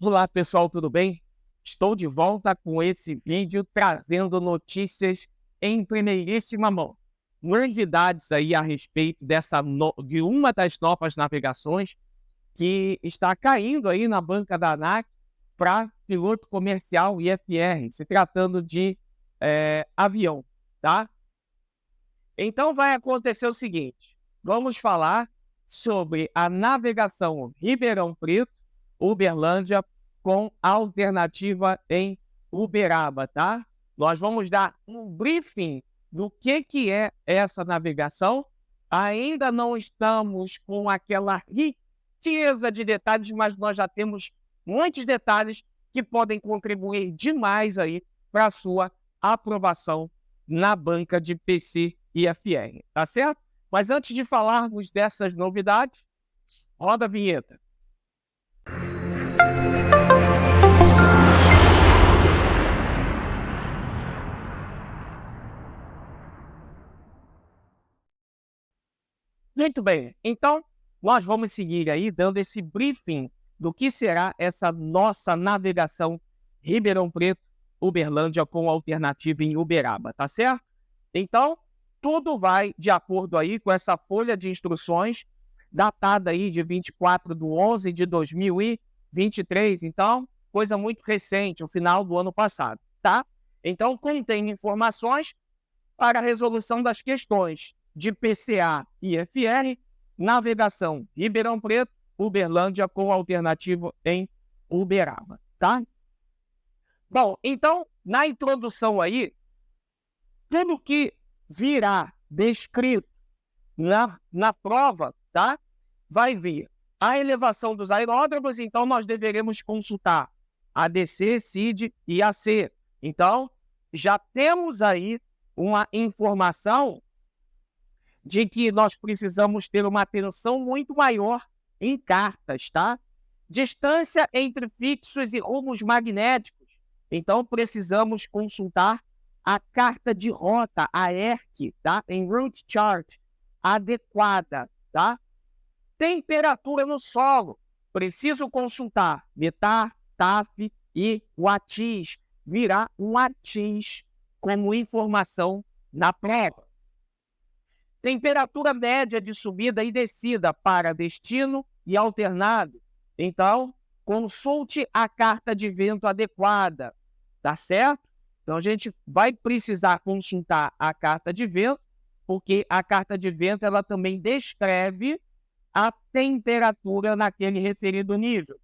Olá pessoal, tudo bem? Estou de volta com esse vídeo trazendo notícias em primeiríssima mão. Novidades aí a respeito de uma das novas navegações que está caindo aí na banca da ANAC para piloto comercial IFR, se tratando de avião, tá? Então vai acontecer o seguinte, vamos falar sobre a navegação Ribeirão Preto, Uberlândia, com alternativa em Uberaba, tá? Nós vamos dar um briefing do que é essa navegação. Ainda não estamos com aquela riqueza de detalhes, mas nós já temos muitos detalhes que podem contribuir demais aí para a sua aprovação na banca de PC e FR, tá certo? Mas antes de falarmos dessas novidades, roda a vinheta. Muito bem, então nós vamos seguir aí dando esse briefing do que será essa nossa navegação Ribeirão Preto, Uberlândia com alternativa em Uberaba, tá certo? Então, tudo vai de acordo aí com essa folha de instruções datada aí de 24/11 de 2023, então, coisa muito recente, o final do ano passado, tá? Então, contém informações para a resolução das questões de PCA e FR, navegação Ribeirão Preto, Uberlândia com alternativo em Uberaba, tá? Bom, então, na introdução aí, tudo que virá descrito na prova, tá? Vai vir a elevação dos aeródromos, então nós deveremos consultar ADC, CID e AC. Então, já temos aí uma informação de que nós precisamos ter uma atenção muito maior em cartas, tá? Distância entre fixos e rumos magnéticos. Então, precisamos consultar a carta de rota, a ERC, tá? Em Route Chart, adequada, tá? Temperatura no solo. Preciso consultar METAR, TAF e o ATIS. Virá um ATIS como informação na prova. Temperatura média de subida e descida para destino e alternado. Então, consulte a carta de vento adequada, tá certo? Então, a gente vai precisar consultar a carta de vento, porque a carta de vento ela também descreve a temperatura naquele referido nível.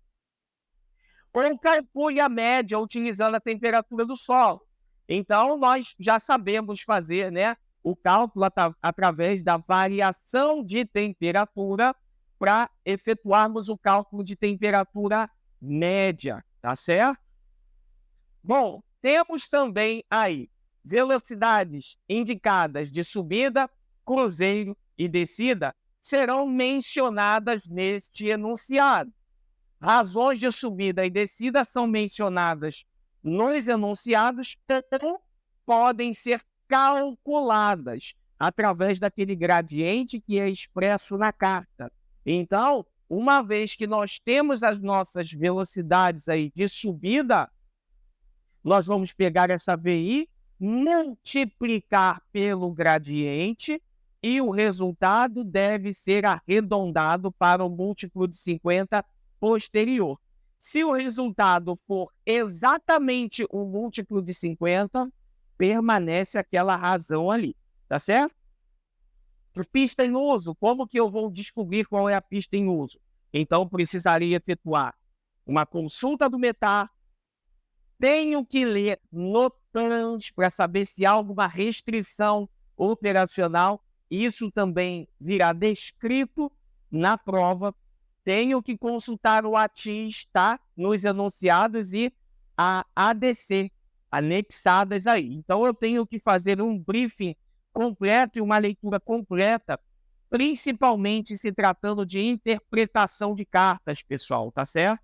Ou calcule a média utilizando a temperatura do solo. Então, nós já sabemos fazer, né, o cálculo através da variação de temperatura para efetuarmos o cálculo de temperatura média, tá certo? Bom, temos também aí velocidades indicadas de subida, cruzeiro e descida serão mencionadas neste enunciado. Razões de subida e descida são mencionadas nos enunciados ou podem ser calculadas através daquele gradiente que é expresso na carta. Então, uma vez que nós temos as nossas velocidades aí de subida, nós vamos pegar essa VI, multiplicar pelo gradiente e o resultado deve ser arredondado para o múltiplo de 50 posterior. Se o resultado for exatamente o múltiplo de 50, permanece aquela razão ali, tá certo? Pista em uso, como que eu vou descobrir qual é a pista em uso? Então, precisaria efetuar uma consulta do METAR, tenho que ler NOTAMs para saber se há alguma restrição operacional, isso também virá descrito na prova, tenho que consultar o ATIS, tá? Nos enunciados e a ADC, anexadas aí. Então, eu tenho que fazer um briefing completo e uma leitura completa, principalmente se tratando de interpretação de cartas, pessoal, tá certo?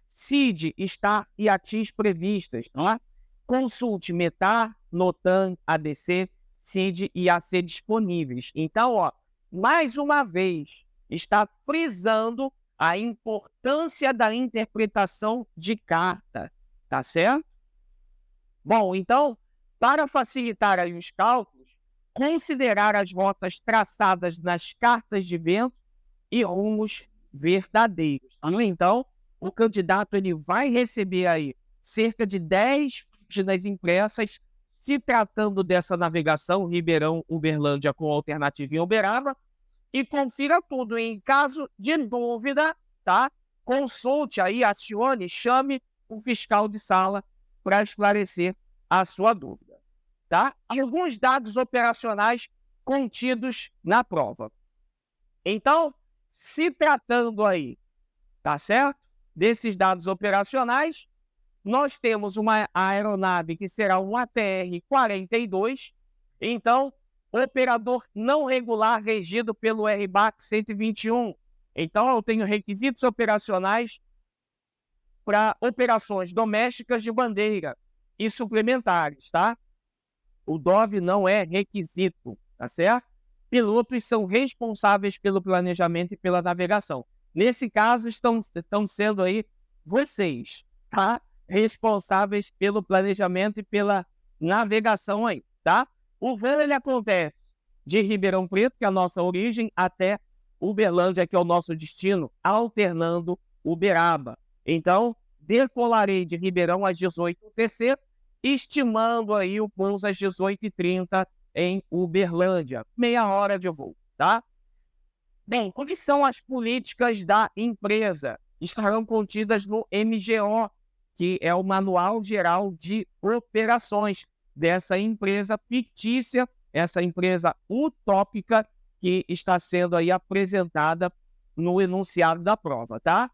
CID, STAR e ATIS previstas, tá? Consulte METAR, NOTAM, ADC, CID e AC disponíveis. Então, ó, mais uma vez, está frisando a importância da interpretação de carta, tá certo? Bom, então, para facilitar aí os cálculos, considerar as rotas traçadas nas cartas de vento e rumos verdadeiros. Então, o candidato ele vai receber aí cerca de 10 páginas impressas se tratando dessa navegação Ribeirão-Uberlândia com alternativa em Uberaba, e confira tudo. Em caso de dúvida, tá? Consulte aí, acione, chame o fiscal de sala para esclarecer a sua dúvida, tá? Alguns dados operacionais contidos na prova. Então, se tratando aí, tá certo? Desses dados operacionais, nós temos uma aeronave que será um ATR-42, então, operador não regular regido pelo RBAC 121. Então, eu tenho requisitos operacionais para operações domésticas de bandeira e suplementares, tá? O DOV não é requisito, tá certo? Pilotos são responsáveis pelo planejamento e pela navegação. Nesse caso, estão sendo aí vocês, tá? Responsáveis pelo planejamento e pela navegação aí, tá? O voo, ele acontece de Ribeirão Preto, que é a nossa origem, até Uberlândia, que é o nosso destino, alternando Uberaba. Então, decolarei de Ribeirão às 18 UTC, estimando aí o pouso às 18h30 em Uberlândia. Meia hora de voo, tá? Bem, quais são as políticas da empresa? Estarão contidas no MGO, que é o Manual Geral de Operações dessa empresa fictícia, essa empresa utópica que está sendo aí apresentada no enunciado da prova, tá?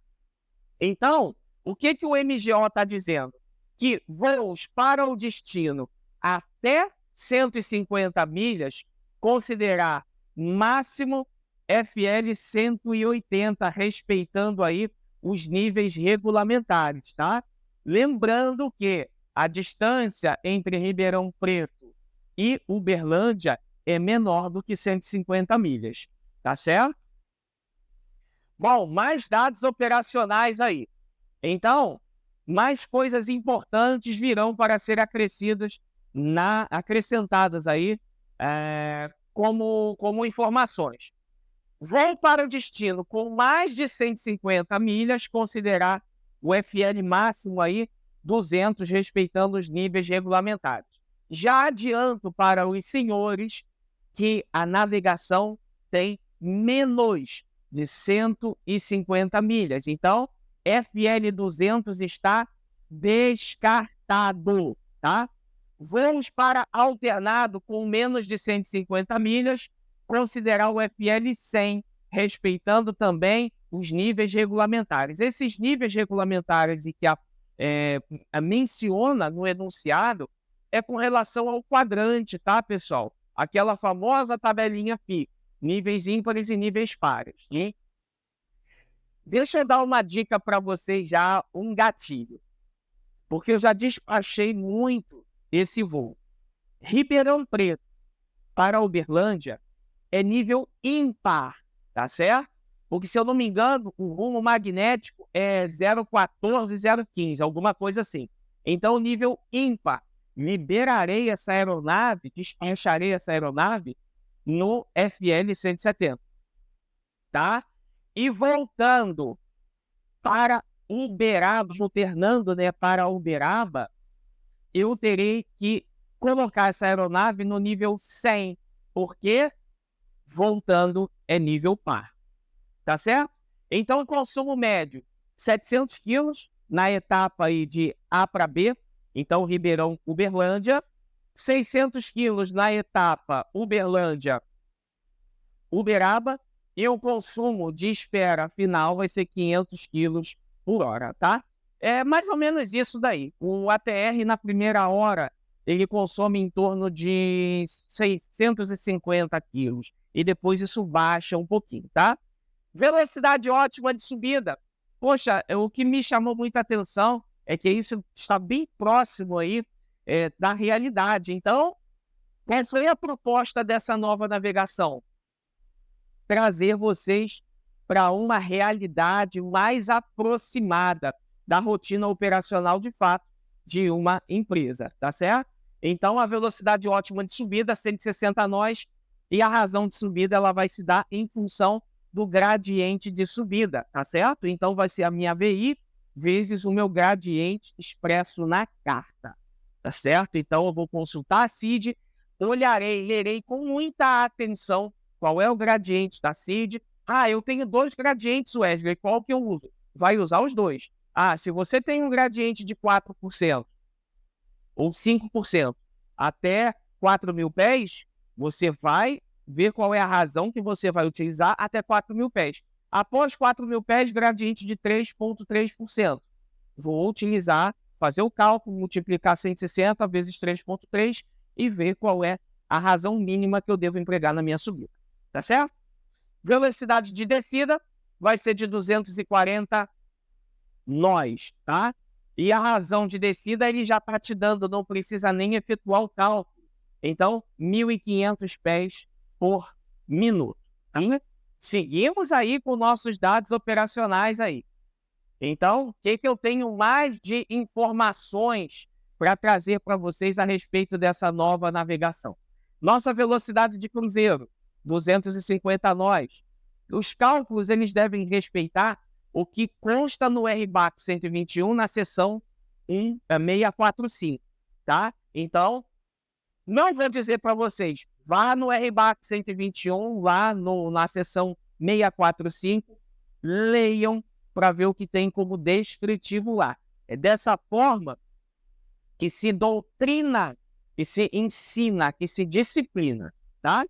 Então, o que o MGO está dizendo? Que voos para o destino até 150 milhas, considerar máximo FL 180, respeitando aí os níveis regulamentares, tá? Lembrando que a distância entre Ribeirão Preto e Uberlândia é menor do que 150 milhas, tá certo? Bom, mais dados operacionais aí. Então, mais coisas importantes virão para ser acrescentadas aí como informações. Voo para o destino com mais de 150 milhas, considerar o FL máximo aí 200, respeitando os níveis regulamentares. Já adianto para os senhores que a navegação tem menos de 150 milhas. Então, FL 200 está descartado, tá? Voos para alternado com menos de 150 milhas, considerar o FL 100, respeitando também os níveis regulamentares. Esses níveis regulamentares que menciona no enunciado é com relação ao quadrante, tá, pessoal? Aquela famosa tabelinha FI, níveis ímpares e níveis pares. Deixa eu dar uma dica para vocês já, um gatilho, porque eu já despachei muito esse voo. Ribeirão Preto para Uberlândia é nível ímpar, tá certo? Porque, se eu não me engano, o rumo magnético é 014, 015, alguma coisa assim. Então, nível ímpar. Liberarei essa aeronave, despacharei essa aeronave no FL 170, tá? E voltando para Uberaba, alternando, né, para Uberaba, eu terei que colocar essa aeronave no nível 100, porque voltando é nível par, tá certo? Então, o consumo médio, 700 quilos na etapa aí de A para B, então Ribeirão, Uberlândia, 600 quilos na etapa Uberlândia, Uberaba, e o consumo de espera final vai ser 500 quilos por hora, tá? É mais ou menos isso daí. O ATR, na primeira hora, ele consome em torno de 650 quilos. E depois isso baixa um pouquinho, tá? Velocidade ótima de subida. Poxa, o que me chamou muita atenção é que isso está bem próximo aí da realidade. Então, qual foi a proposta dessa nova navegação? Trazer vocês para uma realidade mais aproximada da rotina operacional de fato de uma empresa, tá certo? Então, a velocidade ótima de subida, 160 nós, e a razão de subida ela vai se dar em função do gradiente de subida, tá certo? Então, vai ser a minha VI vezes o meu gradiente expresso na carta, tá certo? Então, eu vou consultar a CID, lerei com muita atenção qual é o gradiente da CID. Ah, eu tenho 2 gradientes, Wesley, qual que eu uso? Vai usar os 2. Ah, se você tem um gradiente de 4% ou 5% até 4.000 pés, você vai ver qual é a razão que você vai utilizar até 4.000 pés. Após 4.000 pés, gradiente de 3,3%. Vou utilizar, fazer o cálculo, multiplicar 160 vezes 3,3 e ver qual é a razão mínima que eu devo empregar na minha subida. Tá certo? Velocidade de descida vai ser de 240 nós, tá? E a razão de descida ele já está te dando, não precisa nem efetuar o cálculo. Então, 1.500 pés por minuto. Tá? Seguimos aí com nossos dados operacionais aí. Então, o que eu tenho mais de informações para trazer para vocês a respeito dessa nova navegação? Nossa velocidade de cruzeiro, 250 nós. Os cálculos eles devem respeitar o que consta no RBAC 121 na seção 645, tá? Então, não vou dizer para vocês, vá no RBAC 121, lá na seção 645, leiam para ver o que tem como descritivo lá. É dessa forma que se doutrina, que se ensina, que se disciplina, tá?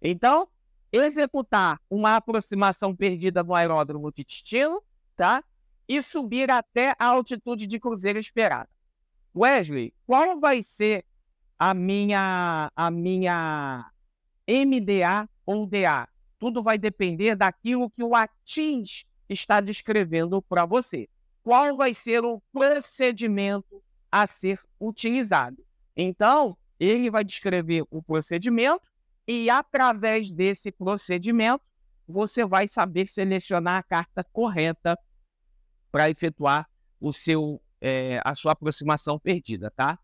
Então, executar uma aproximação perdida no aeródromo de destino, tá? E subir até a altitude de cruzeiro esperada. Wesley, qual vai ser a minha MDA ou DA? Tudo vai depender daquilo que o ATIS está descrevendo para você. Qual vai ser o procedimento a ser utilizado? Então, ele vai descrever o procedimento e, através desse procedimento, você vai saber selecionar a carta correta para efetuar a sua aproximação perdida, tá?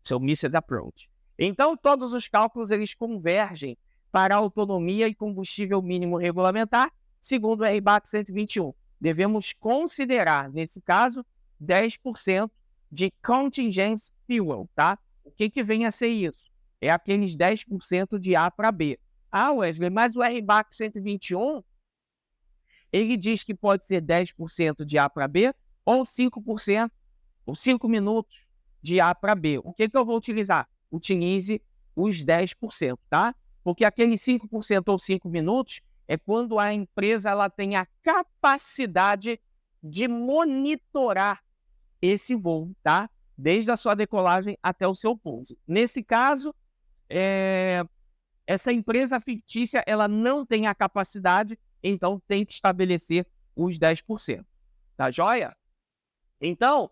Seu Missed Approach. Então, todos os cálculos eles convergem para autonomia e combustível mínimo regulamentar, segundo o RBAC 121. Devemos considerar, nesse caso, 10% de contingency fuel, tá? O que vem a ser isso? É aqueles 10% de A para B. Ah, Wesley, mas o RBAC 121, ele diz que pode ser 10% de A para B ou 5%, ou 5 minutos de A para B. O que eu vou utilizar? Utilize os 10%, tá? Porque aqueles 5% ou 5 minutos é quando a empresa ela tem a capacidade de monitorar esse voo, tá? Desde a sua decolagem até o seu pouso. Nesse caso, essa empresa fictícia ela não tem a capacidade, então tem que estabelecer os 10%. Tá joia? Então,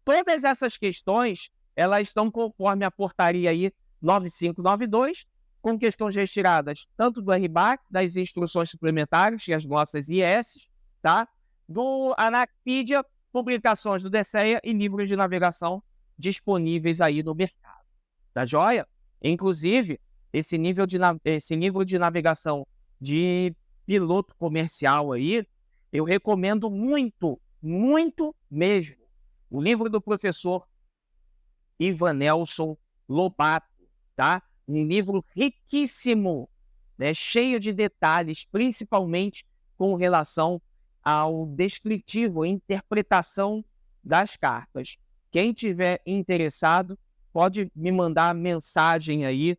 todas essas questões, elas estão conforme a portaria aí 9592, com questões retiradas tanto do RBAC, das instruções suplementares e as nossas IS, tá? Do ANACPEDIA, publicações do DSEA e livros de navegação disponíveis aí no mercado. Tá joia? Inclusive, esse livro de navegação de piloto comercial aí, eu recomendo muito, muito mesmo. O livro do professor Ivanelson Lobato, tá? Um livro riquíssimo, né? Cheio de detalhes, principalmente com relação ao descritivo, interpretação das cartas. Quem tiver interessado, pode me mandar mensagem aí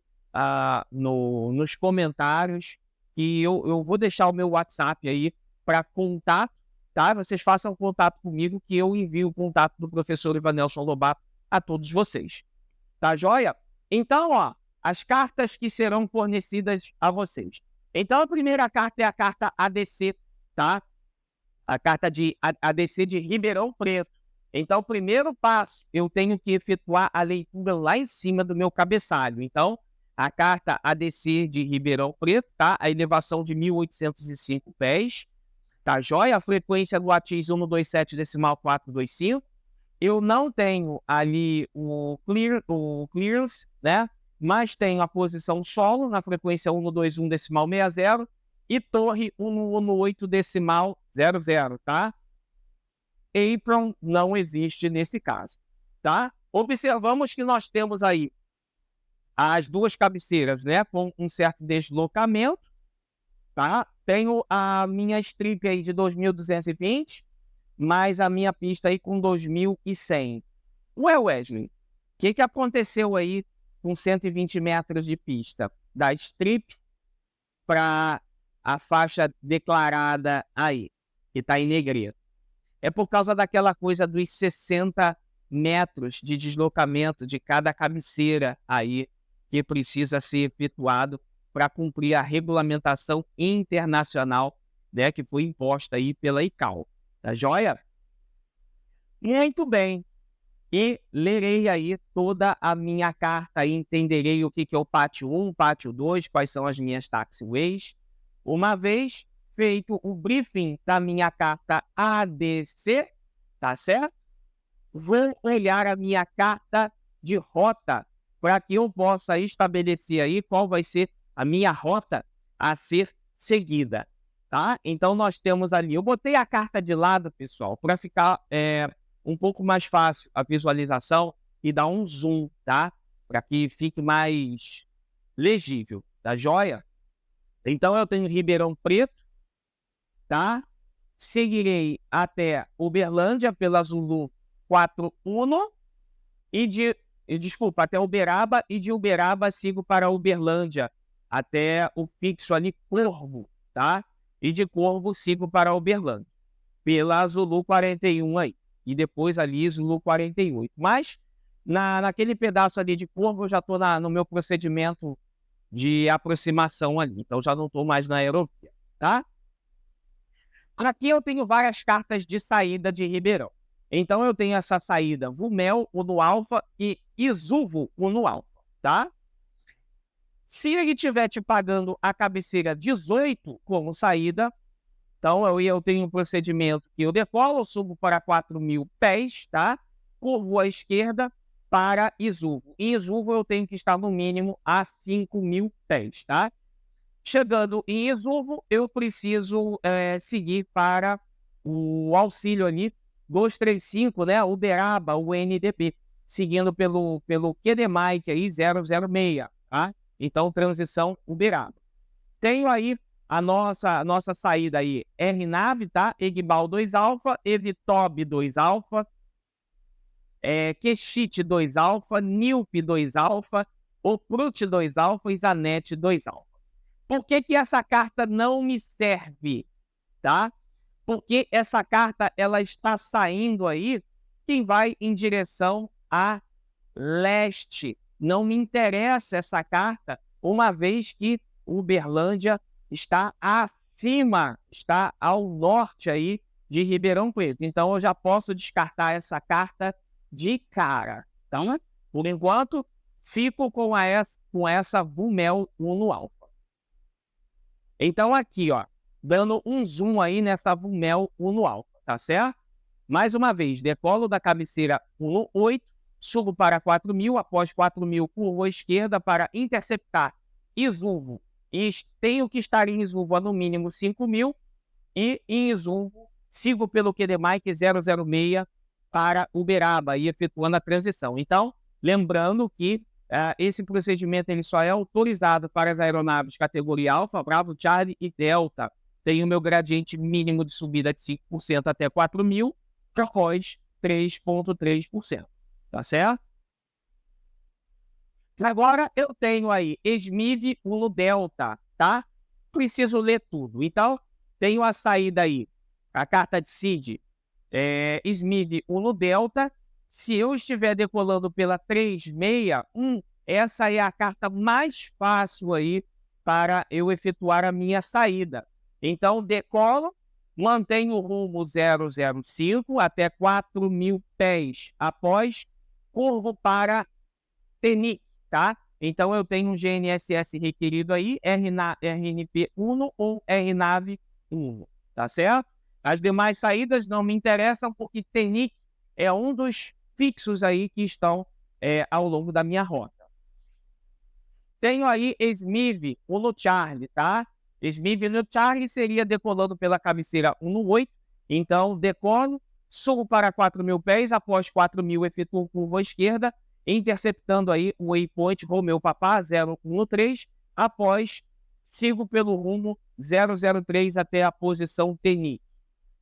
nos comentários, que eu vou deixar o meu WhatsApp aí para contato, tá? Vocês façam contato comigo, que eu envio o contato do professor Ivanelson Lobato a todos vocês. Tá joia? Então, ó, as cartas que serão fornecidas a vocês. Então, a primeira carta é a carta ADC, tá? A carta de ADC de Ribeirão Preto. Então, o primeiro passo, eu tenho que efetuar a leitura lá em cima do meu cabeçalho. Então, a carta ADC de Ribeirão Preto, tá? A elevação de 1.805 pés. Tá joia? A frequência do ATIS 127.425. Eu não tenho ali o clearance, né? Mas tenho a posição solo na frequência 121.60 e torre 118.00, tá? Apron não existe nesse caso, tá? Observamos que nós temos aí as duas cabeceiras, né? Com um certo deslocamento, tá? Tenho a minha strip aí de 2.220, mais a minha pista aí com 2.100. Ué, Wesley, o que aconteceu aí com 120 metros de pista? Da strip para a faixa declarada aí, que está em negrito. É por causa daquela coisa dos 60 metros de deslocamento de cada cabeceira aí que precisa ser efetuado para cumprir a regulamentação internacional, né, que foi imposta aí pela ICAO. Tá joia? Muito bem. E lerei aí toda a minha carta e entenderei o que é o pátio 1, pátio 2, quais são as minhas taxiways. Uma vez feito o briefing da minha carta ADC, tá certo? Vou olhar a minha carta de rota para que eu possa estabelecer aí qual vai ser a minha rota a ser seguida, tá? Então, nós temos ali... Eu botei a carta de lado, pessoal, para ficar um pouco mais fácil a visualização e dar um zoom, tá? Para que fique mais legível, tá joia? Então, eu tenho Ribeirão Preto, tá? Seguirei até Uberlândia pela Zulu 41 desculpa, até Uberaba, e de Uberaba sigo para Uberlândia até o fixo ali Corvo, tá? E de Corvo sigo para Uberlândia pela Zulu 41 aí, e depois ali Zulu 48. Mas naquele pedaço ali de Corvo eu já estou no meu procedimento de aproximação ali, então já não estou mais na aerovia, tá? Aqui eu tenho várias cartas de saída de Ribeirão. Então eu tenho essa saída Vumel, Uno Alfa e Isuvo, Uno Alfa, tá? Se ele estiver te pagando a cabeceira 18 como saída, então eu tenho um procedimento que eu decolo, eu subo para 4.000 pés, tá? Curvo à esquerda para Isuvo. Em Isuvo eu tenho que estar no mínimo a 5.000 pés, tá? Chegando em Isuvo, eu preciso seguir para o auxílio ali 235, né? Uberaba, o NDP, seguindo pelo QDMike aí 006, tá? Então, transição Uberaba. Tenho aí a nossa saída aí, RNAV, tá? Egbal 2 alfa, Evitob 2 alfa, Quechite 2 alfa, Nilp 2 alfa, Oprut 2 alfa e Zanetti 2 alfa. Por que essa carta não me serve, tá? Porque essa carta ela está saindo aí, quem vai em direção a leste. Não me interessa essa carta, uma vez que Uberlândia está acima, está ao norte aí de Ribeirão Preto. Então eu já posso descartar essa carta de cara, tá? Por enquanto, fico com essa Vumel Uno Alfa. Então aqui, ó, dando um zoom aí nessa Vumel Uno Alfa, tá certo? Mais uma vez, decolo da cabeceira 18, subo para 4.000, após 4.000 curvo à esquerda para interceptar Isuvo. E tenho que estar em Isuvo a no mínimo 5.000 e em Isuvo sigo pelo QDMike 006 para Uberaba e efetuando a transição. Então, lembrando que esse procedimento ele só é autorizado para as aeronaves categoria Alfa, Bravo, Charlie e Delta. Tem o meu gradiente mínimo de subida de 5% até 4.000, após 3,3%. Tá certo? Agora eu tenho aí SMIV Uno Delta, tá? Preciso ler tudo. Então, tenho a saída aí, a carta de CID, SMIV Uno Delta. Se eu estiver decolando pela 361, essa é a carta mais fácil aí para eu efetuar a minha saída. Então, decolo, mantenho o rumo 005 até 4.000 pés. Após, curvo para TENIC, tá? Então, eu tenho um GNSS requerido aí, RNP 1 ou RNAV 1, tá certo? As demais saídas não me interessam porque TENIC é um dos fixos aí que estão ao longo da minha rota. Tenho aí SMIV, Uno Charlie, tá? SMIV Uno Charlie seria decolando pela cabeceira 1 no 8. Então, decolo, subo para 4.000 pés, após 4.000 efetuo curva à esquerda, interceptando aí o waypoint Romeu Papá 013, após sigo pelo rumo 003 até a posição TENIC.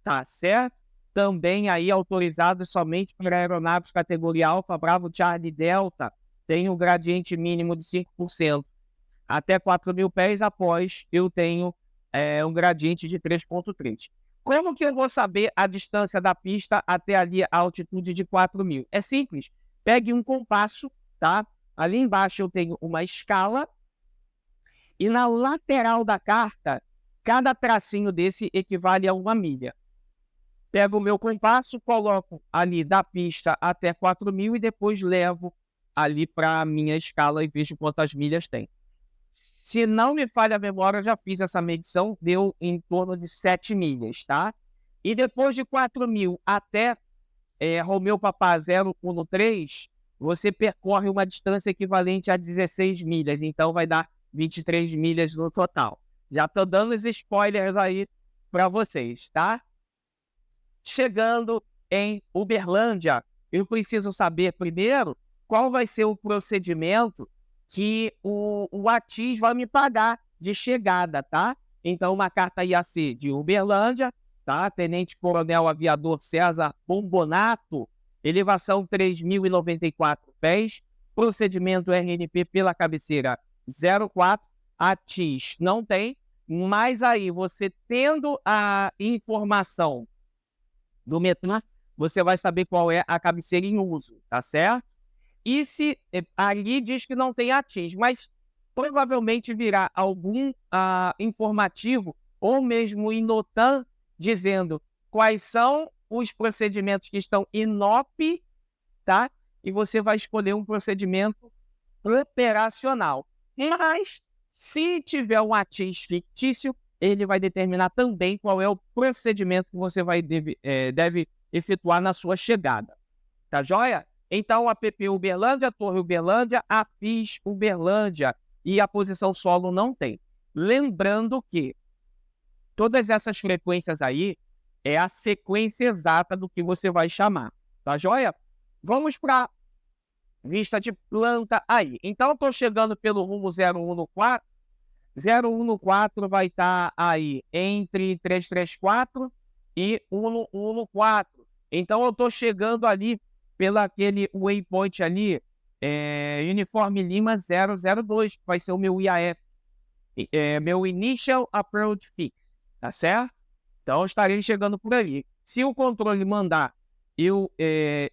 Tá certo? Também aí autorizado somente para aeronaves categoria Alfa, Bravo, Charlie, Delta. Tem um gradiente mínimo de 5%. Até 4.000 pés, após eu tenho um gradiente de 3,3. Como que eu vou saber a distância da pista até ali a altitude de 4.000? É simples. Pegue um compasso, tá? Ali embaixo eu tenho uma escala e na lateral da carta, cada tracinho desse equivale a 1 milha. Pego o meu compasso, coloco ali da pista até 4.000 e depois levo ali para a minha escala e vejo quantas milhas tem. Se não me falha a memória, eu já fiz essa medição, deu em torno de 7 milhas, tá? E depois de 4.000 até Romeu Papá 013, você percorre uma distância equivalente a 16 milhas, então vai dar 23 milhas no total. Já estou dando os spoilers aí para vocês, tá? Chegando em Uberlândia, eu preciso saber primeiro qual vai ser o procedimento que o ATIS vai me pagar de chegada, tá? Então, uma carta IAC de Uberlândia, tá? Tenente Coronel Aviador César Bombonato, elevação 3.094 pés, procedimento RNP pela cabeceira 04, ATIS não tem, mas aí você tendo a informação do METRAN, você vai saber qual é a cabeceira em uso, tá certo? E se ali diz que não tem ATIS, mas provavelmente virá algum informativo ou mesmo INOTAM dizendo quais são os procedimentos que estão INOP, tá? E você vai escolher um procedimento operacional. Mas, se tiver um ATIS fictício, ele vai determinar também qual é o procedimento que você deve efetuar na sua chegada. Tá joia? Então, a PP Uberlândia, Torre Uberlândia, a FIS Uberlândia e a posição solo não tem. Lembrando que todas essas frequências aí é a sequência exata do que você vai chamar. Tá joia? Vamos para vista de planta aí. Então, estou chegando pelo rumo 014. 014 vai estar aí entre 334 e 114. Então, eu estou chegando ali pela aquele waypoint ali, Uniforme Lima 002, que vai ser o meu IAF, meu Initial Approach Fix, tá certo? Então, eu estarei chegando por ali. Se o controle mandar eu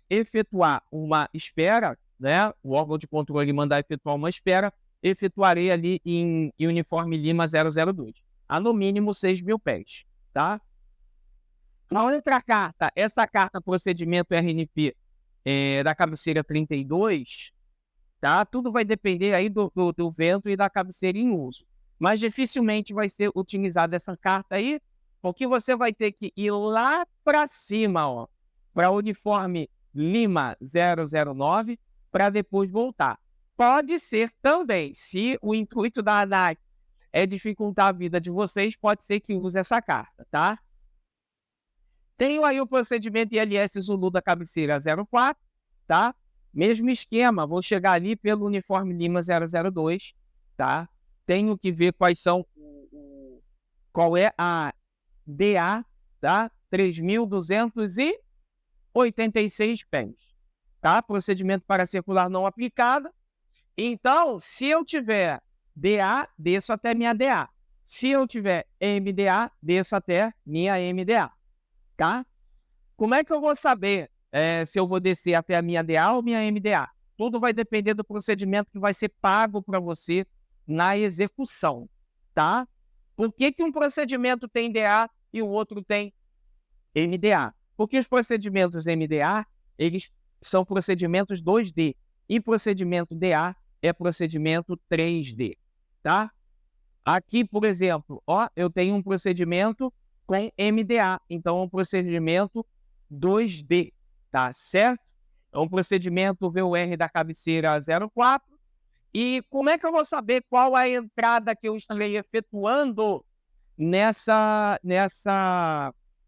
efetuar uma espera, né? O órgão de controle mandar efetuar uma espera, efetuarei ali em Uniforme Lima 002, a no mínimo 6.000 pés, tá? Na outra carta, essa carta procedimento RNP da cabeceira 32, tá? Tudo vai depender aí do vento e da cabeceira em uso. Mas dificilmente vai ser utilizada essa carta aí, porque você vai ter que ir lá para cima, ó, para Uniforme Lima 009, para depois voltar. Pode ser também, se o intuito da ANAC é dificultar a vida de vocês, pode ser que use essa carta, tá? Tenho aí o procedimento ILS Zulu da cabeceira 04, tá? Mesmo esquema, vou chegar ali pelo Uniforme Lima 002, tá? Tenho que ver qual é a DA, tá? 3.286 pés, tá? Procedimento para circular não aplicado. Então, se eu tiver DA, desço até minha DA. Se eu tiver MDA, desço até minha MDA, tá? Como é que eu vou saber se eu vou descer até a minha DA ou minha MDA? Tudo vai depender do procedimento que vai ser pago para você na execução, tá? Por que um procedimento tem DA e o outro tem MDA? Porque os procedimentos MDA, eles são procedimentos 2D e procedimento DA é procedimento 3D, tá? Aqui, por exemplo, ó, eu tenho um procedimento com MDA. Então, é um procedimento 2D, tá certo? É um procedimento VUR da cabeceira 04. E como é que eu vou saber qual a entrada que eu estarei efetuando nessa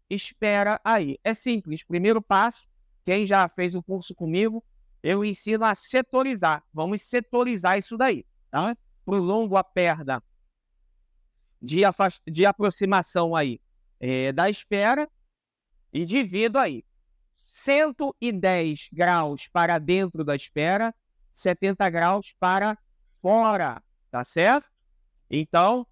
espera aí? É simples. Primeiro passo, quem já fez o curso comigo, eu ensino a setorizar. Vamos setorizar isso daí, tá? Prolongo a perna de aproximação aí da espera e divido aí 110 graus para dentro da espera, 70 graus para fora, tá certo? Então,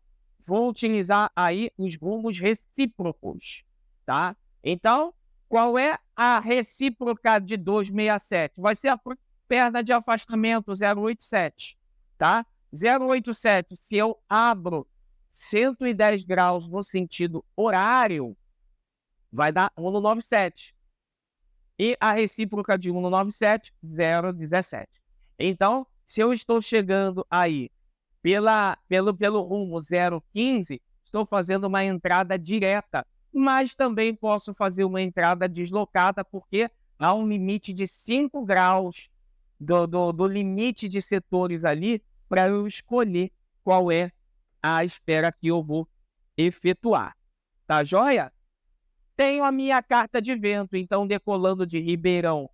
vou utilizar aí os rumos recíprocos, tá? Então, qual é a recíproca de 267? Vai ser a perna de afastamento 087, tá? 087, se eu abro 110 graus no sentido horário, vai dar 197. E a recíproca de 197, 017. Então, se eu estou chegando aí pelo rumo 015, estou fazendo uma entrada direta, mas também posso fazer uma entrada deslocada, porque há um limite de 5 graus do limite de setores ali para eu escolher qual é a espera que eu vou efetuar. Tá joia? Tenho a minha carta de vento, então decolando de Ribeirão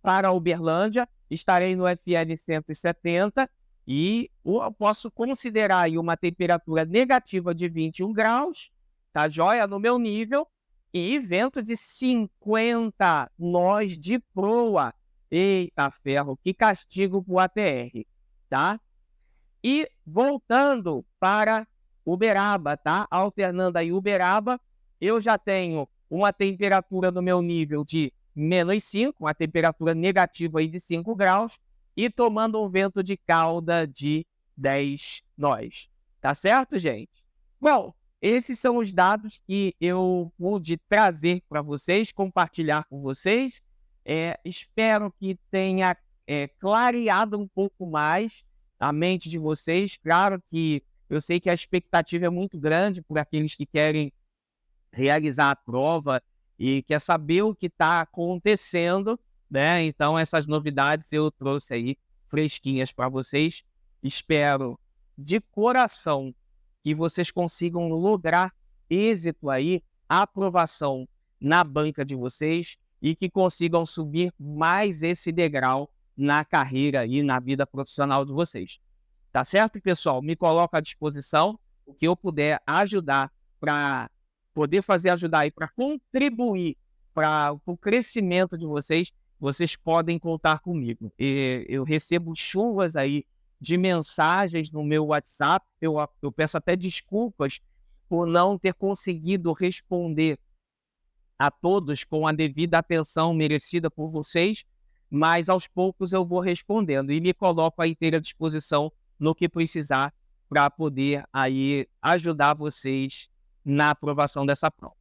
para Uberlândia, estarei no FN 170 e eu posso considerar aí uma temperatura negativa de 21 graus, tá joia? No meu nível, e vento de 50 nós de proa. Eita ferro, que castigo pro ATR, tá? E voltando para Uberaba, tá? Alternando aí Uberaba, eu já tenho uma temperatura no meu nível de -5, uma temperatura negativa aí de 5 graus, e tomando um vento de cauda de 10 nós. Tá certo, gente? Bom, esses são os dados que eu pude trazer para vocês, compartilhar com vocês. Espero que tenha clareado um pouco mais a mente de vocês. Claro que eu sei que a expectativa é muito grande por aqueles que querem realizar a prova e quer saber o que está acontecendo, né? Então, essas novidades eu trouxe aí fresquinhas para vocês. Espero de coração que vocês consigam lograr êxito aí, aprovação na banca de vocês e que consigam subir mais esse degrau na carreira e na vida profissional de vocês. Tá certo, pessoal? Me coloco à disposição, o que eu puder ajudar para poder ajudar aí para contribuir para o crescimento de vocês, vocês podem contar comigo. Eu recebo chuvas aí de mensagens no meu WhatsApp, eu peço até desculpas por não ter conseguido responder a todos com a devida atenção merecida por vocês, mas aos poucos eu vou respondendo e me coloco à inteira disposição no que precisar para poder aí ajudar vocês na aprovação dessa prova.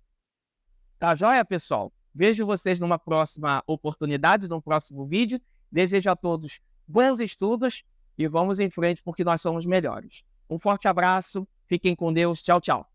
Tá joia, pessoal? Vejo vocês numa próxima oportunidade, num próximo vídeo. Desejo a todos bons estudos e vamos em frente porque nós somos melhores. Um forte abraço, fiquem com Deus, tchau, tchau.